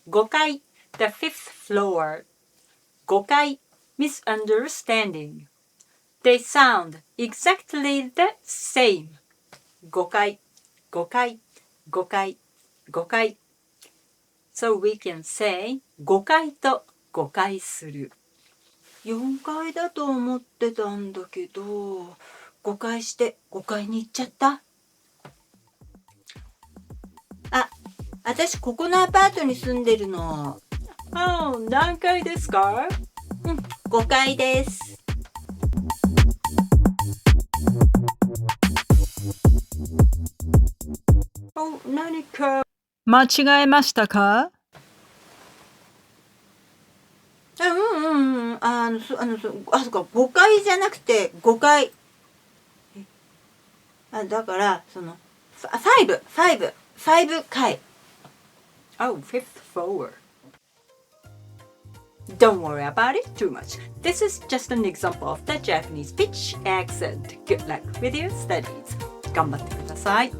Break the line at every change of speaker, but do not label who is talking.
Gokai, the fifth floor. Gokai, misunderstanding. They sound exactly the same. Gokai, gokai, gokai, gokai. So we can say 5階と誤解する。4階だと思ってたんだけど、誤解して5階に行っちゃった。あ、私ここのアパートに住んでるの。何階ですか？5階です。何か
間違えましたか？
そうか、5階じゃなくて5階。だから、5階。Oh, fifth floor. Don't worry about it too much. This is just an example of the Japanese pitch accent. Good luck with your studies. 頑張ってください。